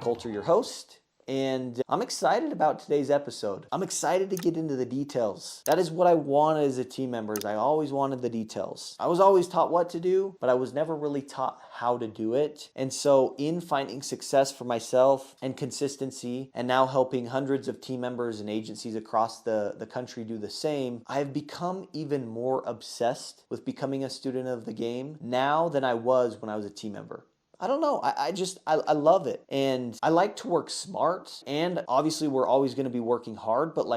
Coulter, your host, and I'm excited about today's episode. I'm excited to get into the details. That is what I wanted as a team member. I always wanted the details. I was always taught what to do, but I was never really taught how to do it. And so in finding success for myself and consistency, and now helping hundreds of team members and agencies across the country do the same, I have become even more obsessed with becoming a student of the game now than I was when I was a team member. I don't know. I love it. And I like to work smart. And obviously we're always going to be working hard, but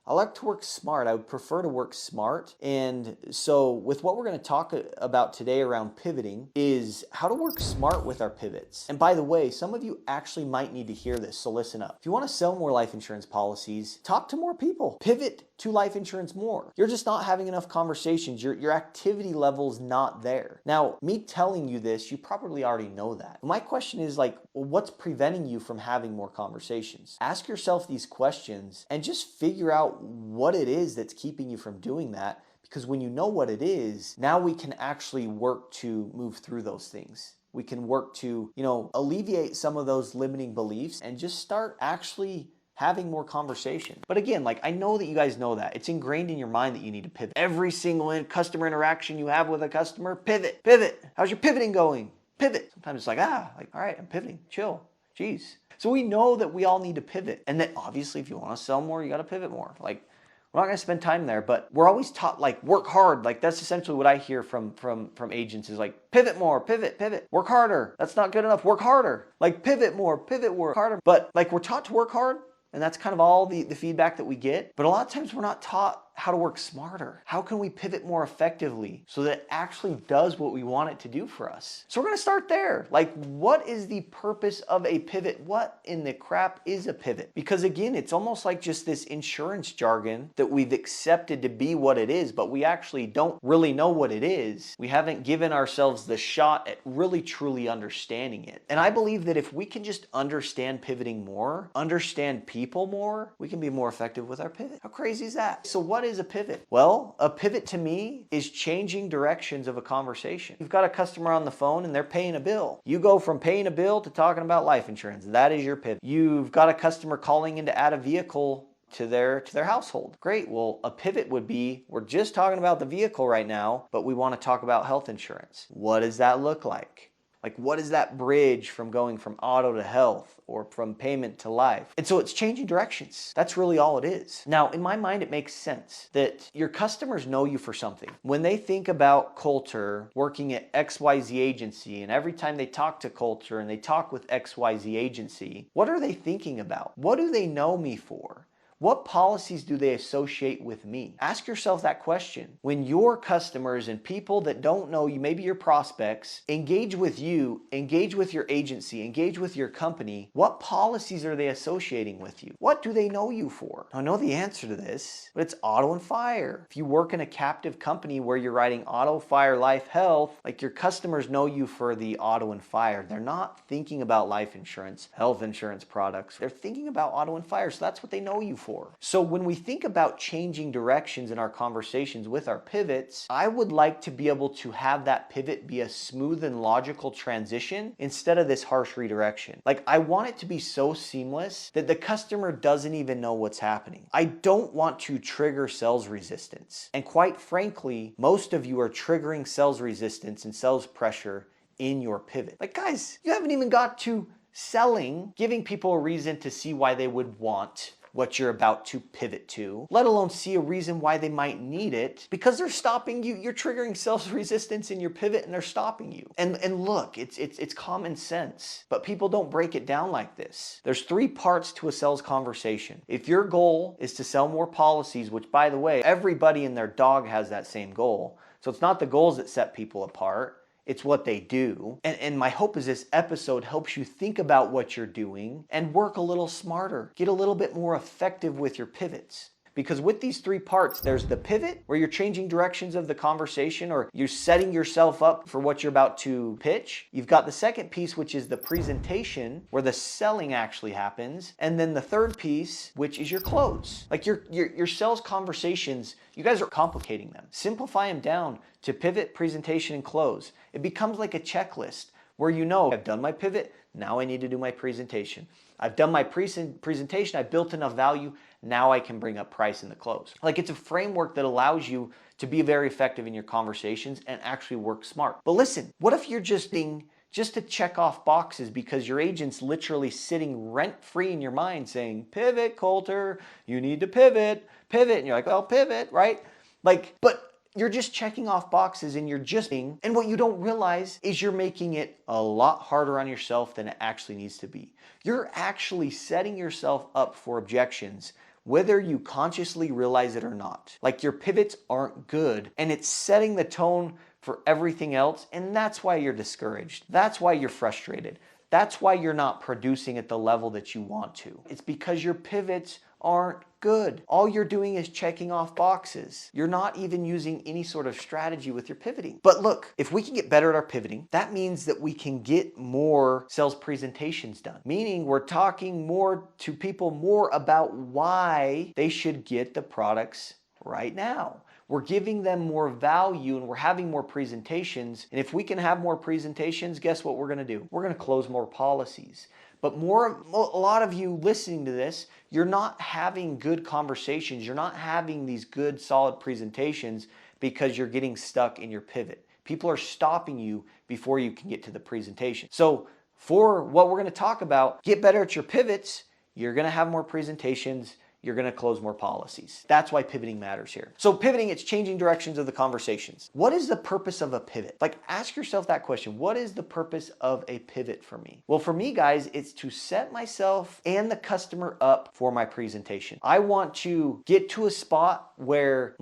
I like to work smart. I would prefer to work smart. And so with what we're going to talk about today around pivoting is how to work smart with our pivots. And by the way, some of you actually might need to hear this, so listen up. If you want to sell more life insurance policies, talk to more people. Pivot to life insurance more. You're just not having enough conversations. Your activity level's not there. Now, me telling you this, you probably already know that. My question is well, what's preventing you from having more conversations? Ask yourself these questions and just figure out what it is that's keeping you from doing that. Because when you know what it is, now we can actually work to move through those things. We can work to, alleviate some of those limiting beliefs and just start actually having more conversation. But again, I know that you guys know that. It's ingrained in your mind that you need to pivot. Every single customer interaction you have with a customer, pivot. How's your pivoting going? Pivot. Sometimes it's all right, I'm pivoting, chill, jeez. So we know that we all need to pivot. And that obviously if you want to sell more, you got to pivot more. We're not going to spend time there, but we're always taught work hard. That's essentially what I hear from agents is pivot more, pivot, work harder. That's not good enough. Work harder. Pivot more, work harder. But we're taught to work hard. And that's kind of all the feedback that we get. But a lot of times we're not taught how to work smarter. How can we pivot more effectively so that it actually does what we want it to do for us? So we're going to start there. What is the purpose of a pivot? What in the crap is a pivot? Because again, it's almost like just this insurance jargon that we've accepted to be what it is, but we actually don't really know what it is. We haven't given ourselves the shot at really truly understanding it. And I believe that if we can just understand pivoting more, understand people more, we can be more effective with our pivot. How crazy is that? So what is a pivot? Well, a pivot to me is changing directions of a conversation. You've got a customer on the phone and they're paying a bill. You go from paying a bill to talking about life insurance. That is your pivot. You've got a customer calling in to add a vehicle to their household. Great. Well, a pivot would be, we're just talking about the vehicle right now, but we want to talk about health insurance. What does that look like? What is that bridge from going from auto to health or from payment to life? And so it's changing directions. That's really all it is. Now, in my mind, it makes sense that your customers know you for something. When they think about Coulter working at XYZ agency, and every time they talk to Coulter and they talk with XYZ agency, what are they thinking about? What do they know me for? What policies do they associate with me? Ask yourself that question. When your customers and people that don't know you, maybe your prospects, engage with you, engage with your agency, engage with your company, what policies are they associating with you? What do they know you for? I know the answer to this, but it's auto and fire. If you work in a captive company where you're writing auto, fire, life, health, your customers know you for the auto and fire. They're not thinking about life insurance, health insurance products. They're thinking about auto and fire, so that's what they know you for. So when we think about changing directions in our conversations with our pivots, I would like to be able to have that pivot be a smooth and logical transition instead of this harsh redirection. I want it to be so seamless that the customer doesn't even know what's happening. I don't want to trigger sales resistance. And quite frankly, most of you are triggering sales resistance and sales pressure in your pivot. Guys, you haven't even got to selling, giving people a reason to see why they would want what you're about to pivot to, let alone see a reason why they might need it, because they're stopping you. You're triggering sales resistance in your pivot and they're stopping you. And look, it's common sense, but people don't break it down like this. There's 3 parts to a sales conversation. If your goal is to sell more policies, which by the way, everybody and their dog has that same goal. So it's not the goals that set people apart. It's what they do. And my hope is this episode helps you think about what you're doing and work a little smarter. Get a little bit more effective with your pivots. Because with these 3 parts, there's the pivot where you're changing directions of the conversation or you're setting yourself up for what you're about to pitch. You've got the second piece, which is the presentation where the selling actually happens. And then the third piece, which is your close. Like your sales conversations, you guys are complicating them. Simplify them down to pivot, presentation, and close. It becomes like a checklist where you know, I've done my pivot, now I need to do my presentation. I've done my presentation, I've built enough value, now I can bring up price in the close. Like, it's a framework that allows you to be very effective in your conversations and actually work smart. But listen, what if you're just to check off boxes because your agent's literally sitting rent-free in your mind saying, pivot, Coulter, you need to pivot, and you're like, well, pivot, right? Like, but you're just checking off boxes and and what you don't realize is you're making it a lot harder on yourself than it actually needs to be. You're actually setting yourself up for objections, whether you consciously realize it or not. Like, your pivots aren't good, and it's setting the tone for everything else, and that's why you're discouraged. That's why you're frustrated. That's why you're not producing at the level that you want to. It's because your pivots aren't good. All you're doing is checking off boxes. You're not even using any sort of strategy with your pivoting. But look, if we can get better at our pivoting, that means that we can get more sales presentations done. Meaning we're talking more to people more about why they should get the products right now. We're giving them more value and we're having more presentations. And if we can have more presentations, guess what we're going to do? We're going to close more policies. But a lot of you listening to this, you're not having good conversations. You're not having these good, solid presentations because you're getting stuck in your pivot. People are stopping you before you can get to the presentation. So for what we're going to talk about, get better at your pivots. You're going to have more presentations. You're going to close more policies. That's why pivoting matters here. So pivoting, it's changing directions of the conversations. What is the purpose of a pivot? Like, ask yourself that question. What is the purpose of a pivot for me? Well, for me, guys, it's to set myself and the customer up for my presentation. I want to get to a spot where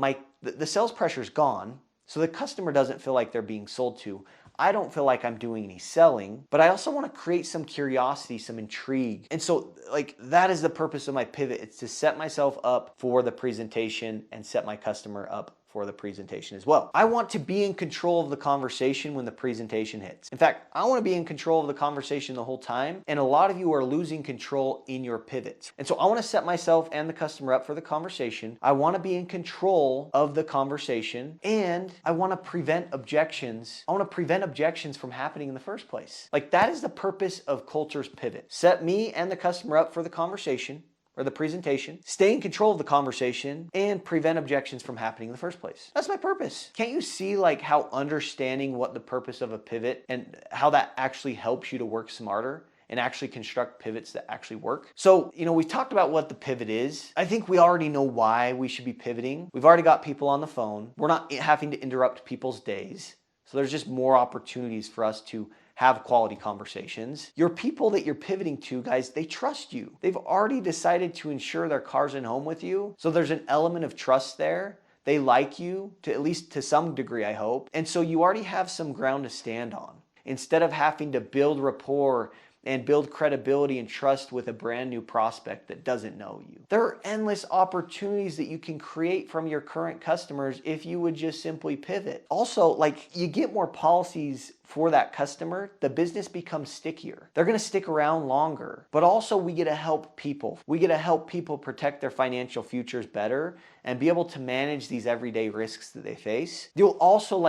the sales pressure is gone, so the customer doesn't feel like they're being sold to. I don't feel like I'm doing any selling, but I also want to create some curiosity, some intrigue. And so, like, that is the purpose of my pivot. It's to set myself up for the presentation and set my customer up for the presentation as well. I want to be in control of the conversation when the presentation hits. In fact, I want to be in control of the conversation the whole time, and a lot of you are losing control in your pivots. And so I want to set myself and the customer up for the conversation. I want to be in control of the conversation, and I want to prevent objections. I want to prevent objections from happening in the first place. Like, that is the purpose of Coulter's pivot. Set me and the customer up for the conversation or the presentation, stay in control of the conversation, and prevent objections from happening in the first place. That's my purpose. Can't you see like how understanding what the purpose of a pivot and how that actually helps you to work smarter and actually construct pivots that actually work? So, we talked about what the pivot is. I think we already know why we should be pivoting. We've already got people on the phone. We're not having to interrupt people's days. So there's just more opportunities for us to have quality conversations. Your people that you're pivoting to, guys, they trust you. They've already decided to insure their cars and home with you. So there's an element of trust there. They like you, at least to some degree, I hope. And so you already have some ground to stand on. Instead of having to build rapport and build credibility and trust with a brand new prospect that doesn't know you. There are endless opportunities that you can create from your current customers if you would just simply pivot. Also, like, you get more policies for that customer, the business becomes stickier. They're going to stick around longer. But also, we get to help people. We get to help people protect their financial futures better and be able to manage these everyday risks that they face. You'll also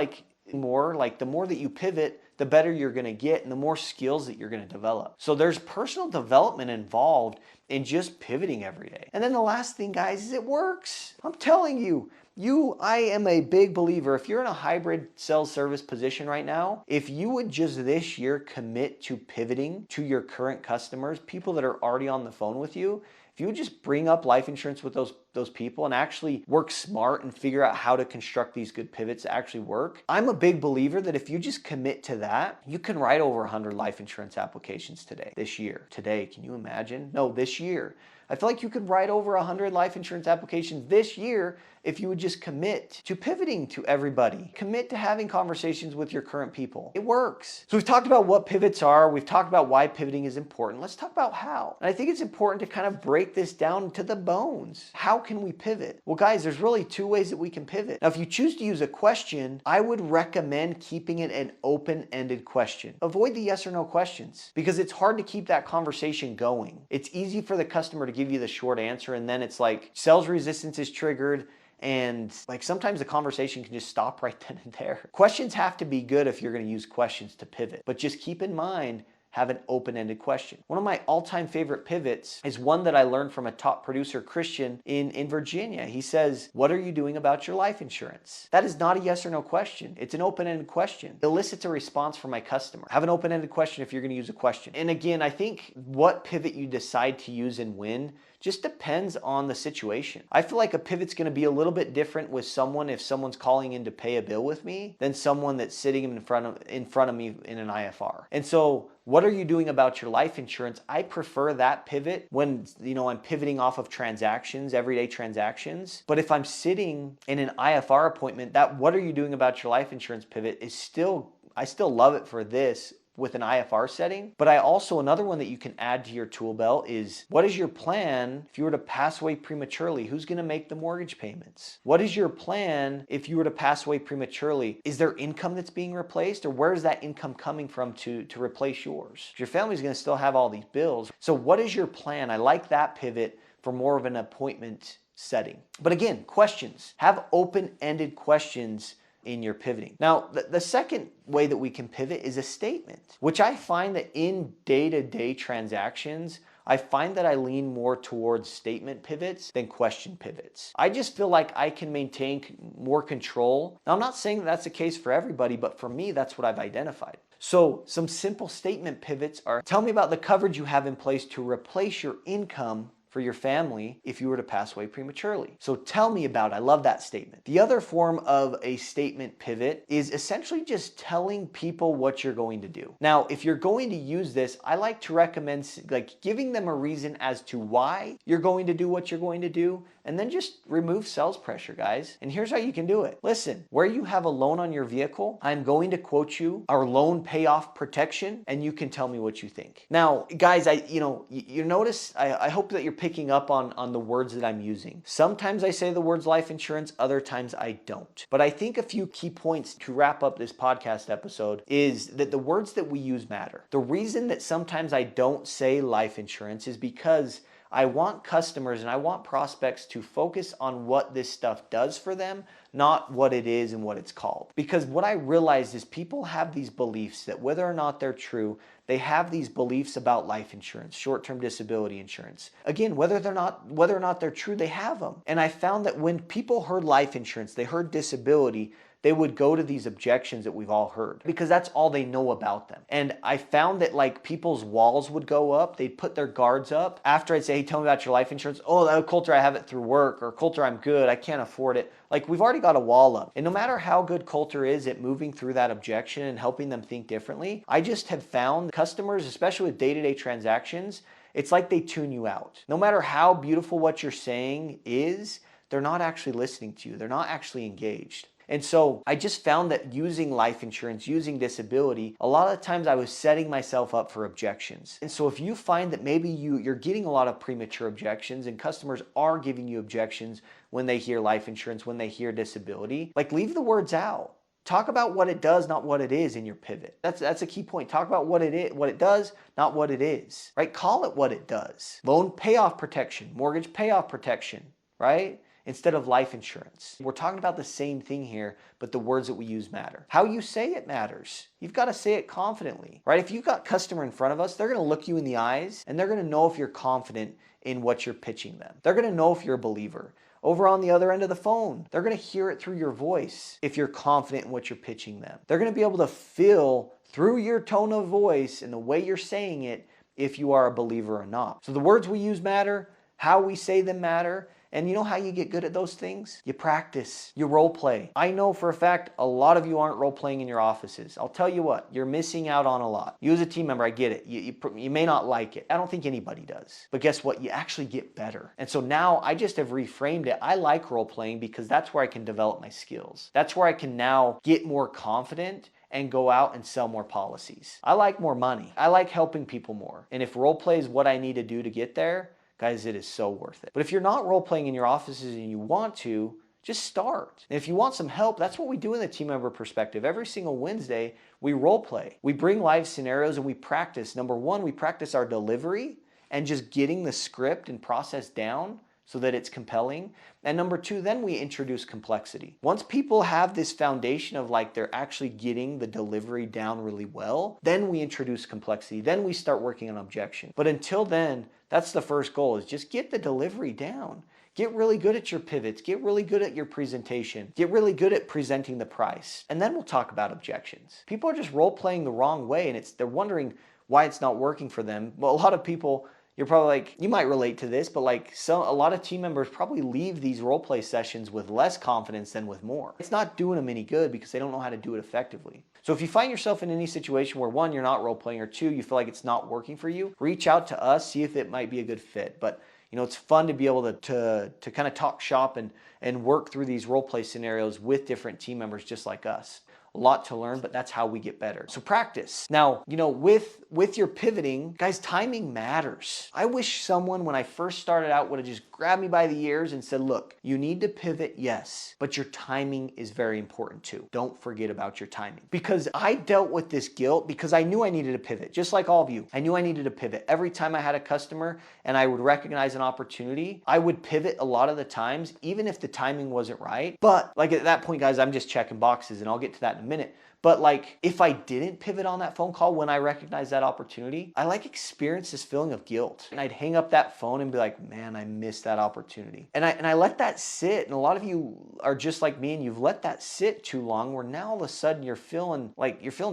the more that you pivot, the better you're going to get and the more skills that you're going to develop. So there's personal development involved in just pivoting every day. And then the last thing, guys, is it works. I'm telling you, I am a big believer. If you're in a hybrid sales service position right now, if you would just this year commit to pivoting to your current customers, people that are already on the phone with you, if you would just bring up life insurance with those people and actually work smart and figure out how to construct these good pivots that actually work, I'm a big believer that if you just commit to that, you can write over 100 life insurance applications this year. Today, can you imagine? No, this year. I feel like you could write over 100 life insurance applications this year if you would just commit to pivoting to everybody. Commit to having conversations with your current people. It works. So we've talked about what pivots are. We've talked about why pivoting is important. Let's talk about how. And I think it's important to kind of break this down to the bones. How can we pivot? Well, guys, there's really two ways that we can pivot. Now, if you choose to use a question, I would recommend keeping it an open-ended question. Avoid the yes or no questions because it's hard to keep that conversation going. It's easy for the customer to give you the short answer and then it's like sales resistance is triggered And like sometimes the conversation can just stop right then and there. Questions have to be good if you're going to use questions to pivot. But just keep in mind, have an open-ended question. One of my all-time favorite pivots is one that I learned from a top producer, Christian, in Virginia. He says, what are you doing about your life insurance? That is not a yes or no question. It's an open-ended question. It elicits a response from my customer. Have an open-ended question if you're gonna use a question. And again, I think what pivot you decide to use and when just depends on the situation. I feel like a pivot's gonna be a little bit different with someone if someone's calling in to pay a bill with me than someone that's sitting in front of me in an IFR. And so what are you doing about your life insurance? I prefer that pivot when I'm pivoting off of transactions, everyday transactions. But if I'm sitting in an IFR appointment, that what are you doing about your life insurance pivot is I still love it for this with an IFR setting. But another one that you can add to your tool belt is, what is your plan if you were to pass away prematurely? Who's gonna make the mortgage payments? What is your plan if you were to pass away prematurely? Is there income that's being replaced, or where is that income coming from to replace yours? Your family's gonna still have all these bills. So what is your plan? I like that pivot for more of an appointment setting. But again, questions. Have open-ended questions in your pivoting. Now, the second way that we can pivot is a statement, which I find that in day-to-day transactions, I find that I lean more towards statement pivots than question pivots. I just feel like I can maintain more control. Now, I'm not saying that that's the case for everybody, but for me, that's what I've identified. So some simple statement pivots are, tell me about the coverage you have in place to replace your income for your family if you were to pass away prematurely. So tell me about it. I love that statement. The other form of a statement pivot is essentially just telling people what you're going to do. Now, if you're going to use this, I like to recommend giving them a reason as to why you're going to do what you're going to do, and then just remove sales pressure, guys. And here's how you can do it. Listen, where you have a loan on your vehicle, I'm going to quote you our loan payoff protection, and you can tell me what you think. Now, guys, you notice, I hope that you're picking up on the words that I'm using. Sometimes I say the words life insurance, other times I don't. But I think a few key points to wrap up this podcast episode is that the words that we use matter. The reason that sometimes I don't say life insurance is because I want customers and I want prospects to focus on what this stuff does for them, not what it is and what it's called. Because what I realized is people have these beliefs that whether or not they're true, they have these beliefs about life insurance, short-term disability insurance. Again, whether or not they're true, they have them. And I found that when people heard life insurance, they heard disability, they would go to these objections that we've all heard because that's all they know about them. And I found that people's walls would go up, they'd put their guards up. After I'd say, hey, tell me about your life insurance. Oh, Coulter, I have it through work, or Coulter, I'm good, I can't afford it. We've already got a wall up. And no matter how good Coulter is at moving through that objection and helping them think differently, I just have found customers, especially with day-to-day transactions, it's like they tune you out. No matter how beautiful what you're saying is, they're not actually listening to you. They're not actually engaged. And so I just found that using life insurance, using disability, a lot of times I was setting myself up for objections. And so if you find that maybe you're getting a lot of premature objections and customers are giving you objections when they hear life insurance, when they hear disability, leave the words out. Talk about what it does, not what it is in your pivot. That's a key point. Talk about what it does, not what it is, right? Call it what it does. Loan payoff protection, mortgage payoff protection, right? Instead of life insurance. We're talking about the same thing here, but the words that we use matter. How you say it matters. You've got to say it confidently, right? If you've got a customer in front of us, they're going to look you in the eyes and they're going to know if you're confident in what you're pitching them. They're going to know if you're a believer. Over on the other end of the phone, they're going to hear it through your voice if you're confident in what you're pitching them. They're going to be able to feel through your tone of voice and the way you're saying it if you are a believer or not. So the words we use matter, how we say them matter. And you know how you get good at those things? You practice, you role play. I know for a fact a lot of you aren't role playing in your offices. I'll tell you what, you're missing out on a lot. You as a team member, I get it. You may not like it. I don't think anybody does. But guess what? You actually get better. And so now I just have reframed it. I like role playing because that's where I can develop my skills. That's where I can now get more confident and go out and sell more policies. I like more money. I like helping people more. And if role play is what I need to do to get there, guys, it is so worth it. But if you're not role-playing in your offices and you want to, just start. And if you want some help, that's what we do in the team member perspective. Every single Wednesday, we role-play. We bring live scenarios and we practice. Number one, we practice our delivery and just getting the script and process down so that it's compelling. And number two, then we introduce complexity. Once people have this foundation of like they're actually getting the delivery down really well, then we introduce complexity. Then we start working on objection. But until then, that's the first goal, is just get the delivery down. Get really good at your pivots. Get really good at your presentation. Get really good at presenting the price. And then we'll talk about objections. People are just role playing the wrong way, and they're wondering why it's not working for them. Well, a lot of people, you're probably like, you might relate to this, but like a lot of team members probably leave these role play sessions with less confidence than with more. It's not doing them any good because they don't know how to do it effectively. So if you find yourself in any situation where one, you're not role playing, or two, you feel like it's not working for you, reach out to us, see if it might be a good fit. But it's fun to be able to kind of talk shop and work through these role play scenarios with different team members just like us. A lot to learn, but that's how we get better. So practice. Now, with your pivoting, guys, timing matters. I wish someone, when I first started out, would have just grabbed me by the ears and said, look, you need to pivot, yes, but your timing is very important too. Don't forget about your timing. Because I dealt with this guilt because I knew I needed to pivot, just like all of you. I knew I needed to pivot. Every time I had a customer and I would recognize an opportunity, I would pivot a lot of the times, even if the timing wasn't right. But like at that point, guys, I'm just checking boxes, and I'll get to that in a minute. But like, if I didn't pivot on that phone call when I recognized that opportunity, I experienced this feeling of guilt. And I'd hang up that phone and be like, man, I missed that opportunity. And I let that sit. And a lot of you are just like me, and you've let that sit too long, where now all of a sudden you're feeling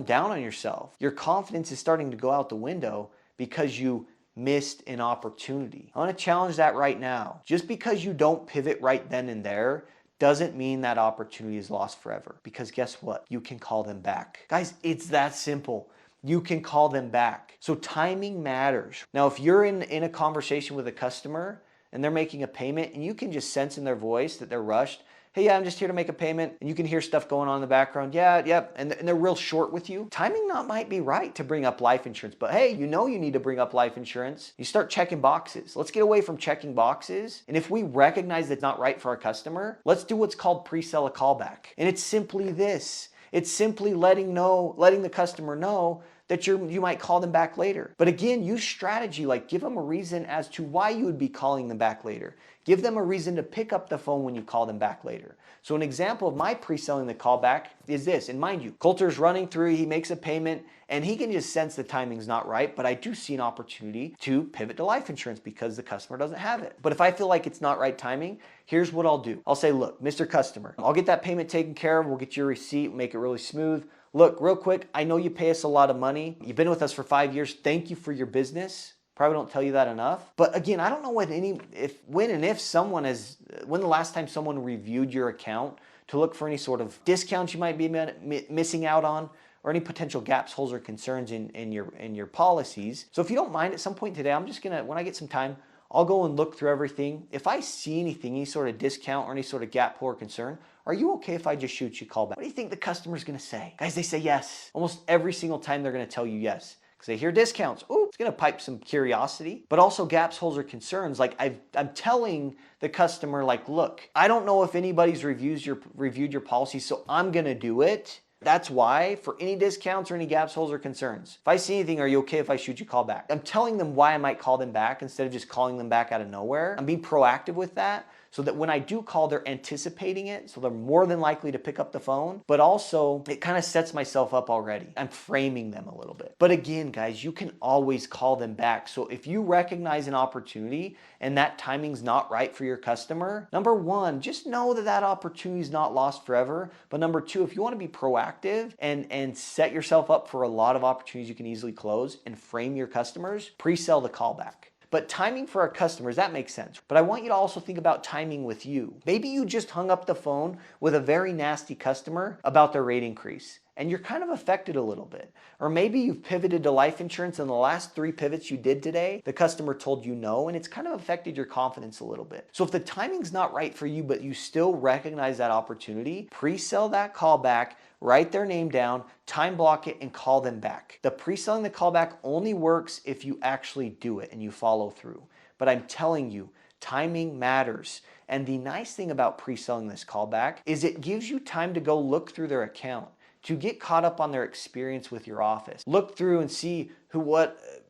down on yourself. Your confidence is starting to go out the window because you missed an opportunity. I want to challenge that right now. Just because you don't pivot right then and there doesn't mean that opportunity is lost forever. Because guess what? You can call them back. Guys, it's that simple. You can call them back. So timing matters. Now, if you're in a conversation with a customer and they're making a payment and you can just sense in their voice that they're rushed, hey, yeah, I'm just here to make a payment, and you can hear stuff going on in the background, yeah, yep, and they're real short with you, timing might be right to bring up life insurance, but hey, you need to bring up life insurance. You start checking boxes. Let's get away from checking boxes, and if we recognize that's not right for our customer, let's do what's called pre-sell a callback. And it's simply this. It's simply letting the customer know that you might call them back later. But again, use strategy, like give them a reason as to why you would be calling them back later. Give them a reason to pick up the phone when you call them back later. So an example of my pre-selling the callback is this, and mind you, Coulter's running through, he makes a payment, and he can just sense the timing's not right, but I do see an opportunity to pivot to life insurance because the customer doesn't have it. But if I feel like it's not right timing, here's what I'll do. I'll say, look, Mr. Customer, I'll get that payment taken care of, we'll get your receipt, make it really smooth. Look, real quick, I know you pay us a lot of money. You've been with us for 5 years. Thank you for your business. Probably don't tell you that enough. But again, I don't know when the last time someone reviewed your account to look for any sort of discounts you might be missing out on, or any potential gaps, holes, or concerns in your policies. So if you don't mind, at some point today, I'm just gonna, when I get some time, I'll go and look through everything. If I see anything, any sort of discount or any sort of gap, hole, or concern, are you okay if I just shoot you a call back? What do you think the customer's gonna say? Guys, they say yes. Almost every single time they're gonna tell you yes. Because they hear discounts. Ooh, it's gonna pipe some curiosity, but also gaps, holes, or concerns. Like I'm telling the customer, like, look, I don't know if anybody's reviewed your policy, so I'm gonna do it. That's why, for any discounts or any gaps, holes, or concerns, if I see anything, are you okay if I shoot you a call back? I'm telling them why I might call them back instead of just calling them back out of nowhere. I'm being proactive with that, so that when I do call, they're anticipating it, so they're more than likely to pick up the phone, but also it kind of sets myself up already. I'm framing them a little bit. But again, guys, you can always call them back. So if you recognize an opportunity and that timing's not right for your customer, number one, just know that opportunity is not lost forever. But number two, if you want to be proactive and set yourself up for a lot of opportunities you can easily close and frame your customers, pre-sell the callback. But timing for our customers, that makes sense. But I want you to also think about timing with you. Maybe you just hung up the phone with a very nasty customer about their rate increase, and you're kind of affected a little bit. Or maybe you've pivoted to life insurance, and the last 3 pivots you did today, the customer told you no, and it's kind of affected your confidence a little bit. So if the timing's not right for you, but you still recognize that opportunity, pre-sell that callback, write their name down, time block it, and call them back. The pre-selling the callback only works if you actually do it and you follow through. But I'm telling you, timing matters. And the nice thing about pre-selling this callback is it gives you time to go look through their account, to get caught up on their experience with your office. Look through and see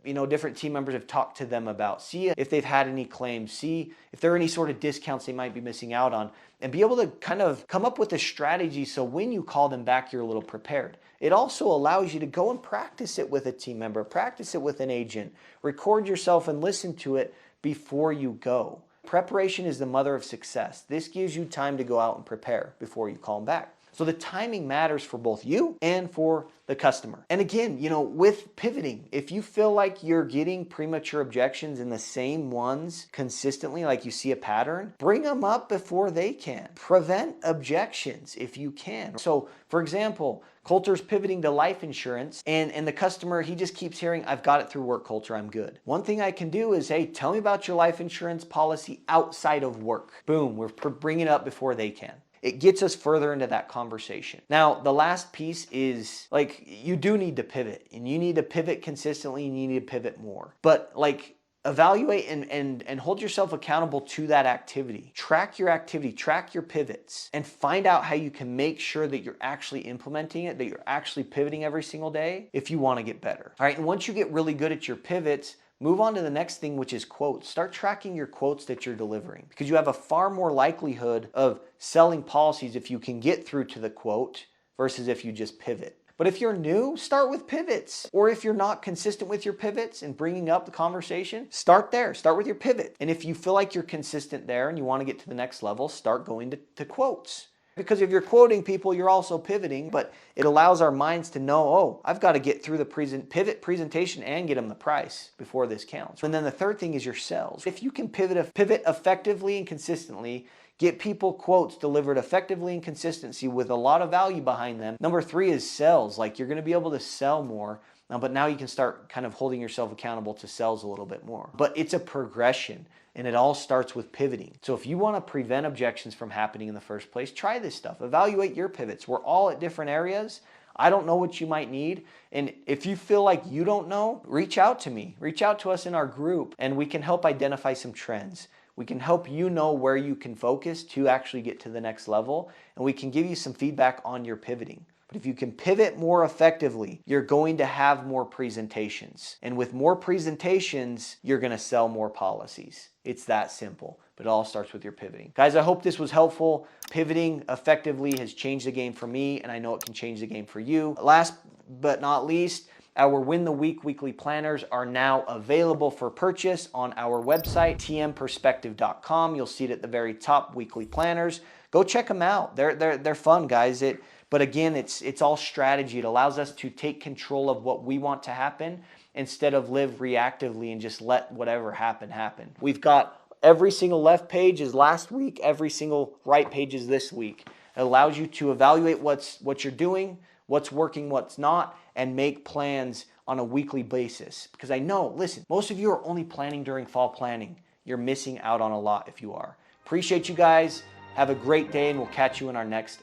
different team members have talked to them about. See if they've had any claims. See if there are any sort of discounts they might be missing out on. And be able to kind of come up with a strategy so when you call them back, you're a little prepared. It also allows you to go and practice it with a team member, practice it with an agent, record yourself and listen to it before you go. Preparation is the mother of success. This gives you time to go out and prepare before you call them back. So the timing matters for both you and for the customer. And again, with pivoting, if you feel like you're getting premature objections in the same ones consistently, like you see a pattern, bring them up before they can. Prevent objections if you can. So for example, Coulter's pivoting to life insurance and the customer, he just keeps hearing, I've got it through work, Coulter, I'm good. One thing I can do is, hey, tell me about your life insurance policy outside of work. Boom, we're bringing it up before they can. It gets us further into that conversation. Now, the last piece is you do need to pivot, and you need to pivot consistently and you need to pivot more. But evaluate and hold yourself accountable to that activity. Track your activity, track your pivots, and find out how you can make sure that you're actually implementing it, that you're actually pivoting every single day if you want to get better. All right, and once you get really good at your pivots, move on to the next thing, which is quotes. Start tracking your quotes that you're delivering because you have a far more likelihood of selling policies if you can get through to the quote versus if you just pivot. But if you're new, start with pivots. Or if you're not consistent with your pivots and bringing up the conversation, start there. Start with your pivot. And if you feel like you're consistent there and you want to get to the next level, start going to quotes. Because if you're quoting people, you're also pivoting, but it allows our minds to know, oh, I've got to get through the pivot presentation and get them the price before this counts. And then the third thing is your sales. If you can pivot effectively and consistently, get people quotes delivered effectively and consistency with a lot of value behind them. Number 3 is sales. You're going to be able to sell more, but now you can start kind of holding yourself accountable to sales a little bit more. But it's a progression. And it all starts with pivoting. So if you want to prevent objections from happening in the first place, try this stuff. Evaluate your pivots. We're all at different areas. I don't know what you might need. And if you feel like you don't know, reach out to me. Reach out to us in our group and we can help identify some trends. We can help you know where you can focus to actually get to the next level. And we can give you some feedback on your pivoting. But if you can pivot more effectively, you're going to have more presentations. And with more presentations, you're going to sell more policies. It's that simple, but it all starts with your pivoting. Guys, I hope this was helpful. Pivoting effectively has changed the game for me, and I know it can change the game for you. Last but not least, our Win the Week weekly planners are now available for purchase on our website, tmperspective.com. You'll see it at the very top, weekly planners. Go check them out. They're fun, guys. But again, it's all strategy. It allows us to take control of what we want to happen instead of live reactively and just let whatever happen. We've got every single left page is last week, every single right page is this week. It allows you to evaluate what you're doing, what's working, what's not, and make plans on a weekly basis. Because I know, listen, most of you are only planning during fall planning. You're missing out on a lot if you are. Appreciate you guys. Have a great day, and we'll catch you in our next